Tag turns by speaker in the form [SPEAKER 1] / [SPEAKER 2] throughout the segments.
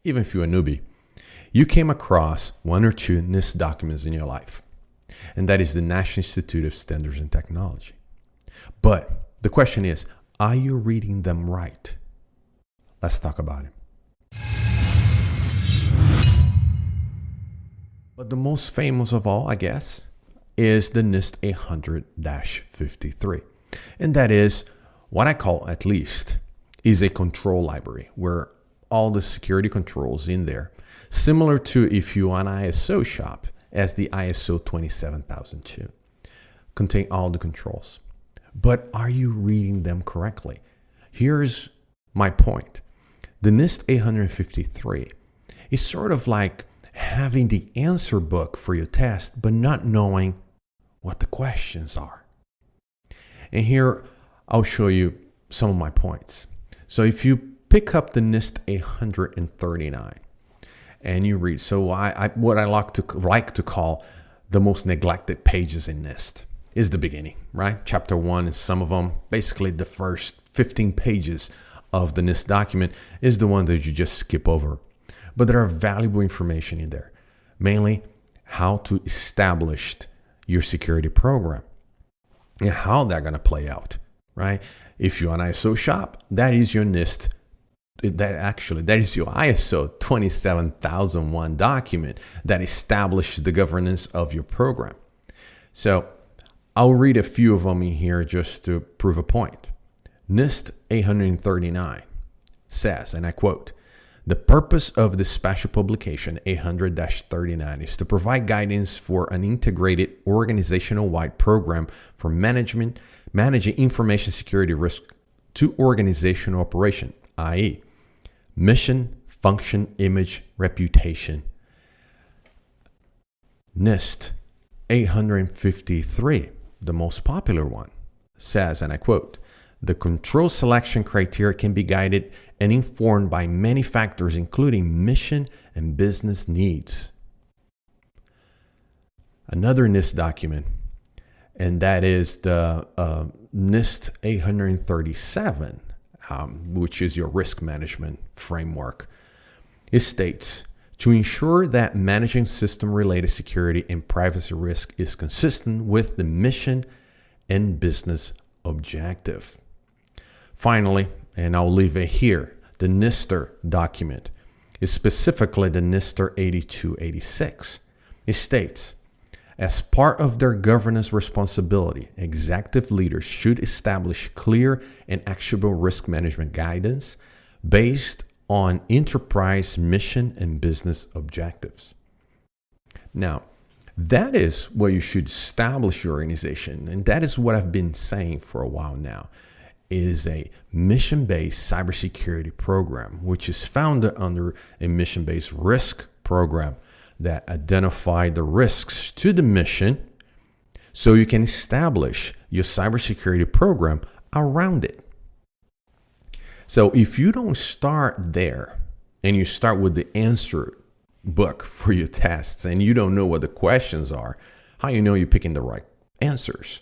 [SPEAKER 1] even if you're a newbie, you came across one or two NIST documents in your life. And that is the National Institute of Standards and Technology. But the question is, are you reading them right? Let's talk about it. But the most famous of all, I guess, is the NIST 800-53. And that is what I call, at least, is a control library where all the security controls in there, similar to if you are an ISO shop, as the ISO 27002, contain all the controls. But are you reading them correctly? Here's my point. The NIST 853 is sort of like having the answer book for your test, but not knowing what the questions are. And here I'll show you some of my points. So if you pick up the NIST 839 and you read, so what I like to call the most neglected pages in NIST is the beginning, right? Chapter 1 and some of them, basically the first 15 pages of the NIST document is the one that you just skip over. But there are valuable information in there, mainly how to establish your security program and how that's going to play out, right? If you're an ISO shop, that is your NIST. That is your ISO 27001 document that establishes the governance of your program. So I'll read a few of them in here just to prove a point. NIST 839 says, and I quote, "The purpose of the special publication 800-39 is to provide guidance for an integrated organizational-wide program for managing information security risk to organizational operation, i.e., mission, function, image, reputation." NIST 853, the most popular one, says, and I quote, "The control selection criteria can be guided and informed by many factors, including mission and business needs." Another NIST document, and that is the NIST 837, which is your risk management framework. It states, "To ensure that managing system-related security and privacy risk is consistent with the mission and business objective." Finally, and I'll leave it here, the NIST document is specifically the NIST 8286. It states, "As part of their governance responsibility, executive leaders should establish clear and actionable risk management guidance based on enterprise mission and business objectives." Now, that is what you should establish your organization, and that is what I've been saying for a while now. It is a mission-based cybersecurity program, which is founded under a mission-based risk program that identify the risks to the mission so you can establish your cybersecurity program around it. So if you don't start there and you start with the answer book for your tests and you don't know what the questions are, how you know you're picking the right answers?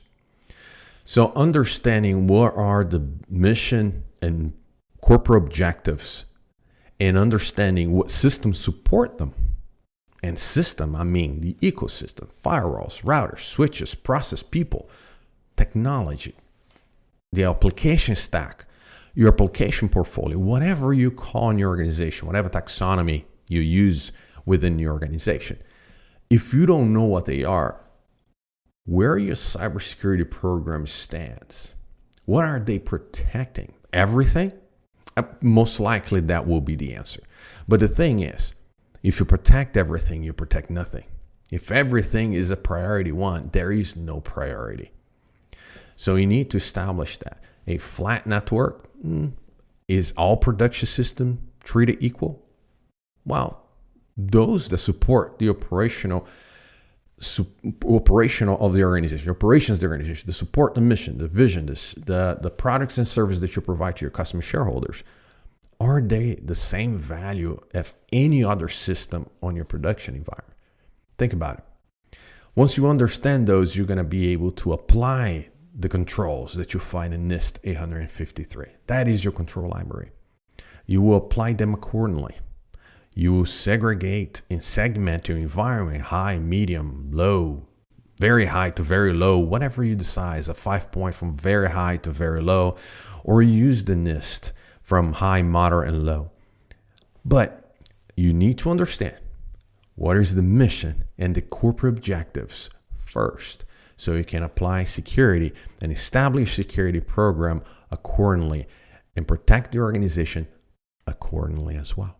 [SPEAKER 1] So understanding what are the mission and corporate objectives and understanding what systems support them. And system, I mean the ecosystem, firewalls, routers, switches, process, people, technology, the application stack, your application portfolio, whatever you call in your organization, whatever taxonomy you use within your organization. If you don't know what they are, where your cybersecurity program stands, what are they protecting? Everything? Most likely that will be the answer. But the thing is, if you protect everything, you protect nothing. If everything is a priority one, there is no priority. So you need to establish that. A flat network, is all production system treated equal? Well, those that support the operational of the organization, operations of the organization, that support the mission, the vision, the products and services that you provide to your customer shareholders, are they the same value as any other system on your production environment? Think about it. Once you understand those, you're going to be able to apply the controls that you find in NIST 853. That is your control library. You will apply them accordingly. You will segregate and segment your environment, high, medium, low, very high to very low, whatever you decide, a 5-point from very high to very low, or use the NIST from high, moderate, and low. But you need to understand what is the mission and the corporate objectives first, so you can apply security and establish security program accordingly and protect the organization accordingly as well.